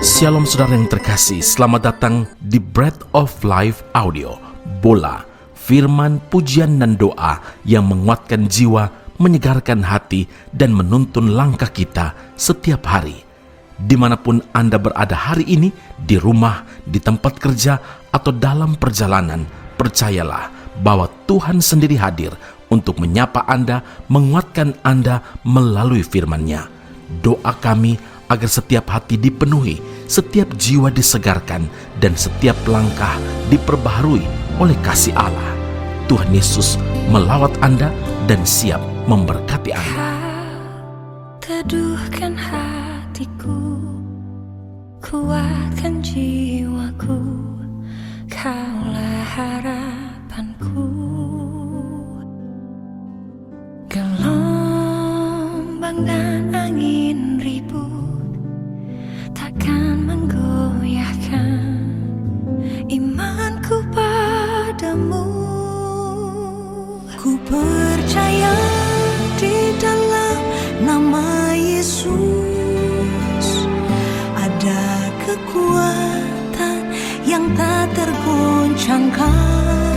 Shalom saudara yang terkasih, selamat datang di Bread of Life Audio, Bola, firman, pujian dan doa yang menguatkan jiwa, menyegarkan hati, dan menuntun langkah kita setiap hari. Dimanapun Anda berada hari ini, di rumah, di tempat kerja, atau dalam perjalanan, percayalah bahwa Tuhan sendiri hadir untuk menyapa Anda, menguatkan Anda melalui firman-Nya. Doa kami agar setiap hati dipenuhi, setiap jiwa disegarkan, dan setiap langkah diperbaharui oleh kasih Allah. Tuhan Yesus melawat Anda dan siap memberkati Anda. Teduhkan hatiku, kuatkan jiwaku, Kaulah harapanku. Gelombang dan angin ribut takkan menggoyahkan imanku padamu. Ku percaya di dalam nama Yesus ada kekuatan yang tak tergoncangkan.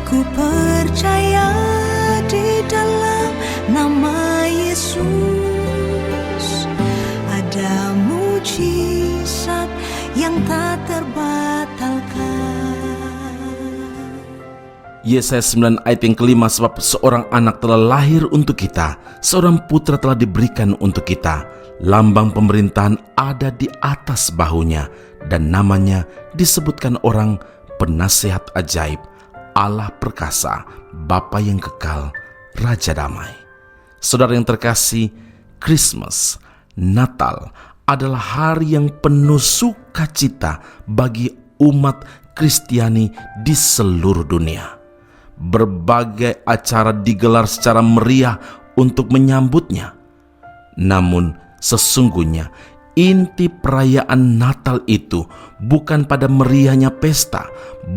Ku percaya di dalam nama Yesus ada mujizat yang tak terbatalkan. Yesaya 9 ayat yang kelima, sebab seorang anak telah lahir untuk kita, seorang putra telah diberikan untuk kita. Lambang pemerintahan ada di atas bahunya, dan namanya disebutkan orang Penasihat Ajaib, Allah Perkasa, Bapa yang Kekal, Raja Damai. Saudara yang terkasih, Christmas, Natal adalah hari yang penuh sukacita bagi umat Kristiani di seluruh dunia. Berbagai acara digelar secara meriah untuk menyambutnya. Namun sesungguhnya inti perayaan Natal itu bukan pada meriahnya pesta,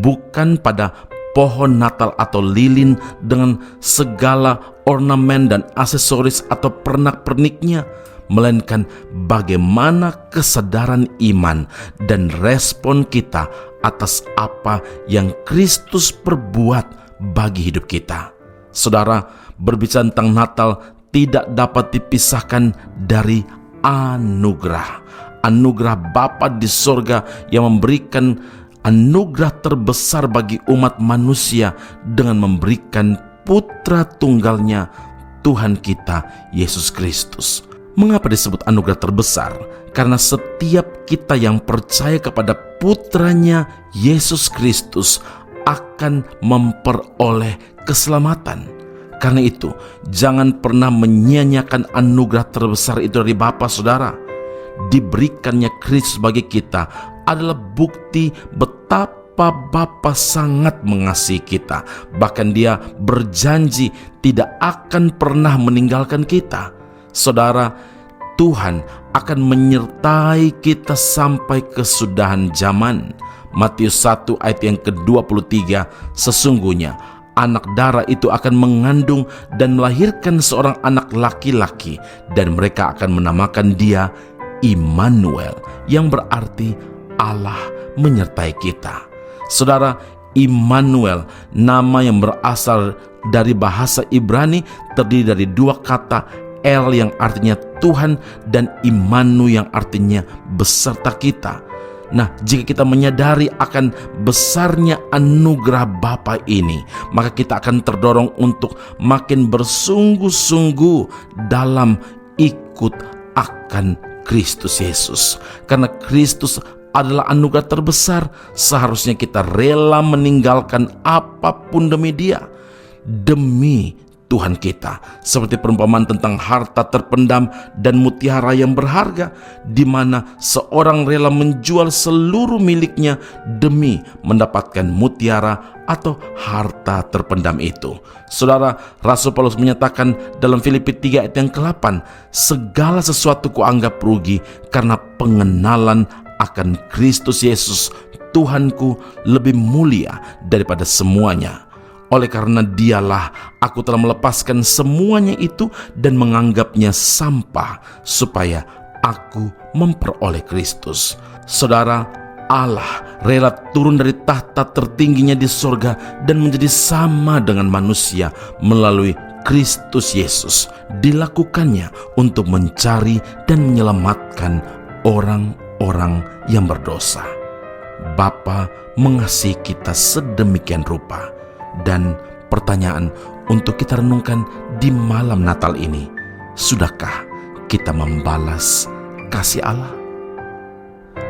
bukan pada pohon Natal atau lilin dengan segala ornamen dan aksesoris atau pernak-perniknya, melainkan bagaimana kesadaran iman dan respon kita atas apa yang Kristus perbuat bagi hidup kita. Saudara, berbicara tentang Natal tidak dapat dipisahkan dari anugerah. Anugerah Bapa di sorga yang memberikan anugerah terbesar bagi umat manusia dengan memberikan putra tunggalnya, Tuhan kita Yesus Kristus. Mengapa disebut anugerah terbesar? Karena setiap kita yang percaya kepada putranya Yesus Kristus akan memperoleh keselamatan. Karena itu, jangan pernah menyia-nyiakan anugerah terbesar itu dari Bapa, saudara. Diberikannya Kristus bagi kita adalah bukti betapa Bapa sangat mengasihi kita. Bahkan Dia berjanji tidak akan pernah meninggalkan kita. Saudara, Tuhan akan menyertai kita sampai kesudahan zaman. Matius 1 ayat yang ke-23, sesungguhnya anak darah itu akan mengandung dan melahirkan seorang anak laki-laki, dan mereka akan menamakan dia Immanuel, yang berarti Allah menyertai kita. Saudara, Immanuel, nama yang berasal dari bahasa Ibrani, terdiri dari dua kata, El yang artinya Tuhan dan Immanu yang artinya beserta kita. Nah, jika kita menyadari akan besarnya anugerah Bapa ini, maka kita akan terdorong untuk makin bersungguh-sungguh dalam ikut akan Kristus Yesus. Karena Kristus adalah anugerah terbesar, seharusnya kita rela meninggalkan apapun demi Dia, demi Tuhan kita. Seperti perumpamaan tentang harta terpendam dan mutiara yang berharga, di mana seorang rela menjual seluruh miliknya demi mendapatkan mutiara atau harta terpendam itu. Saudara, Rasul Paulus menyatakan dalam Filipi 3 ayat yang ke-8, segala sesuatu kuanggap rugi karena pengenalan akan Kristus Yesus Tuhanku lebih mulia daripada semuanya. Oleh karena Dialah aku telah melepaskan semuanya itu dan menganggapnya sampah supaya aku memperoleh Kristus. Saudara, Allah rela turun dari tahta tertingginya di sorga dan menjadi sama dengan manusia melalui Kristus Yesus. Dilakukannya untuk mencari dan menyelamatkan orang-orang yang berdosa. Bapa mengasihi kita sedemikian rupa. Dan pertanyaan untuk kita renungkan di malam Natal ini, sudahkah kita membalas kasih Allah?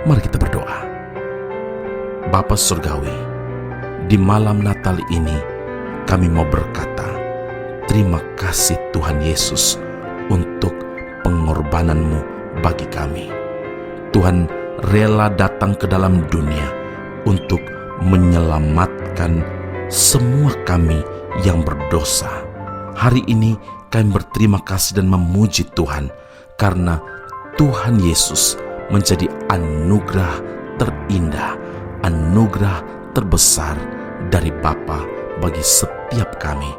Mari kita berdoa. Bapa Surgawi, di malam Natal ini kami mau berkata, terima kasih Tuhan Yesus untuk pengorbanan-Mu bagi kami. Tuhan rela datang ke dalam dunia untuk menyelamatkan semua kami yang berdosa. Hari ini kami berterima kasih dan memuji Tuhan karena Tuhan Yesus menjadi anugerah terindah, anugerah terbesar dari Bapa bagi setiap kami.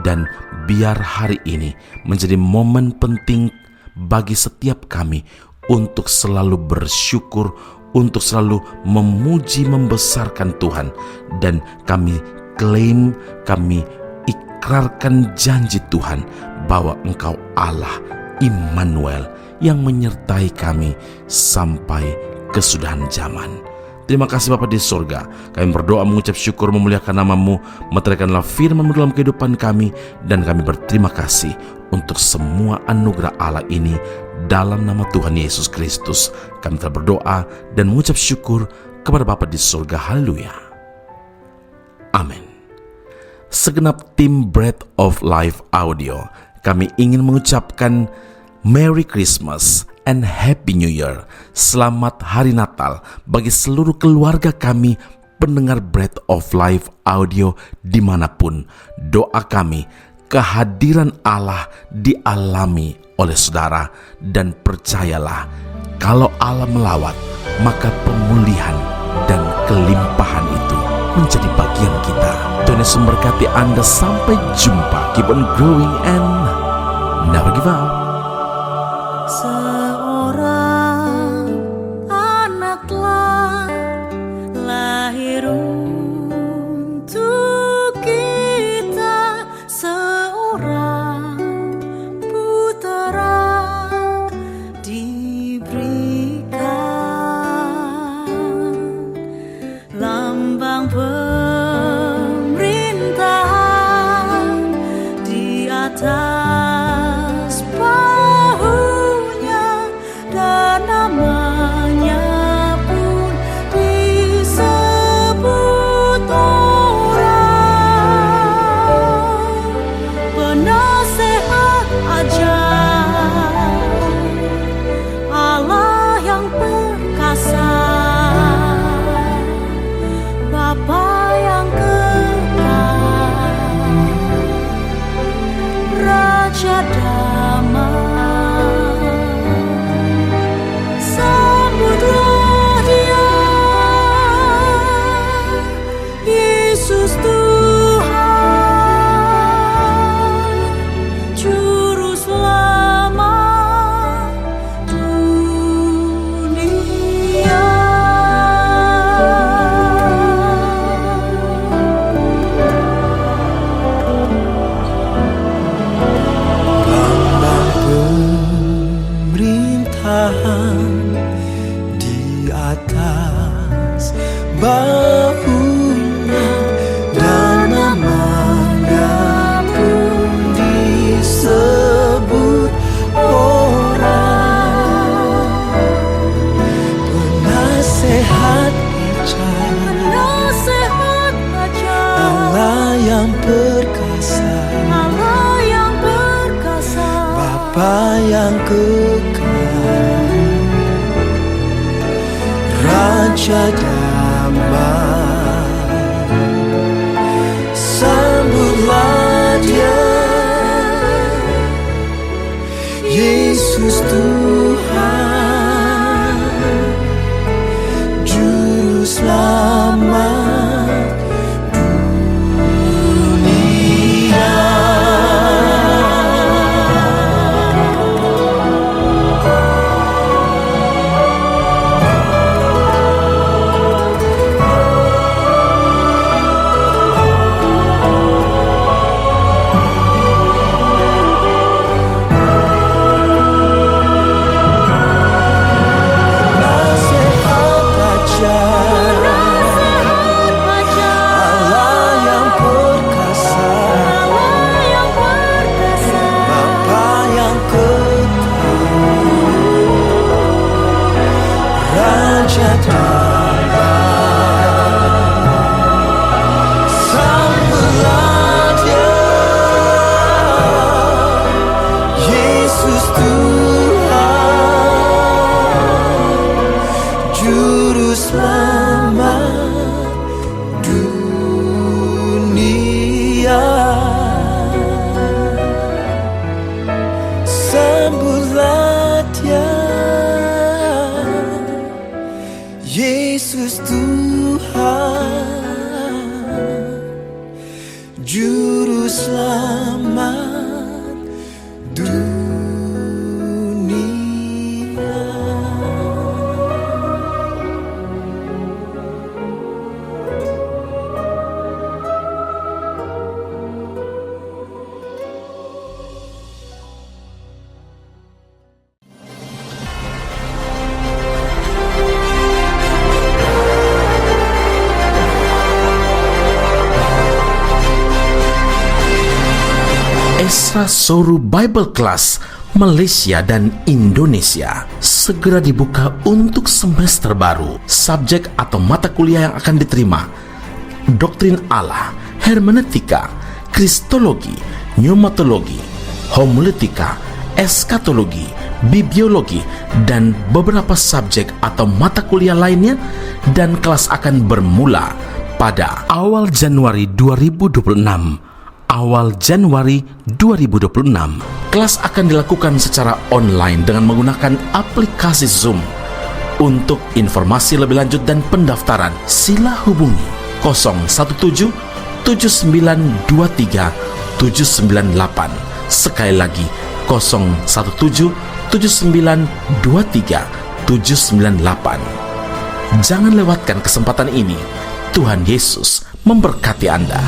Dan biar hari ini menjadi momen penting bagi setiap kami untuk selalu bersyukur, untuk selalu memuji membesarkan Tuhan. Dan kami klaim, kami ikrarkan janji Tuhan bahwa Engkau Allah Immanuel yang menyertai kami sampai kesudahan zaman. Terima kasih Bapa di surga. Kami berdoa mengucap syukur memuliakan nama-Mu, meteraikanlah firman-Mu dalam kehidupan kami, dan kami berterima kasih untuk semua anugerah Allah ini dalam nama Tuhan Yesus Kristus. Kami telah berdoa dan mengucap syukur kepada Bapa di surga. Haleluya. Amin. Segenap tim Bread of Life Audio, kami ingin mengucapkan Merry Christmas and Happy New Year. Selamat Hari Natal bagi seluruh keluarga kami, pendengar Bread of Life Audio dimanapun. Doa kami, kehadiran Allah dialami oleh saudara, dan percayalah, kalau Allah melawat, maka pemulihan dan kelimpahan itu menjadi bagian kita. Tuhan Yesus memberkati Anda. Sampai jumpa. Keep on growing and never give up. Seorang anak telah lahir untuk kita, seorang putera diberikan, lambang pemerintahan di atas bahunya, dan namanya pun disebut orang penasehat ajaib, Allah yang perkasa, Bapa yang kekal, Raja damai. Sambutlah Dia, Yesus Tuhan, Juru Selamat dunia. Lambang pemerintahan di atas bahunya, dan namanya pun disebut orang penasehat ajaib, Penasehat ajaib, Allah yang perkasa, Allah yang perkasa, Bapa yang kekal, Raja damai. Sambutlah Dia, Yesus Tuhan, Juru Selamat dunia. sambutlah Dia, Yesus Tuhan, Juru Selamat dunia. Esra Soru Bible Class Malaysia dan Indonesia segera dibuka untuk semester baru. Subjek atau mata kuliah yang akan diterima: Doktrin Allah, Hermeneutika, Kristologi, Pneumatologi, Homiletika, Eskatologi, Bibliologi, dan beberapa subjek atau mata kuliah lainnya, dan kelas akan bermula pada awal Januari 2026. Awal Januari 2026. Kelas akan dilakukan secara online dengan menggunakan aplikasi Zoom. Untuk informasi lebih lanjut dan pendaftaran, sila hubungi 017 7923 798. Sekali lagi 017 7923 798. Jangan lewatkan kesempatan ini. Tuhan Yesus memberkati Anda.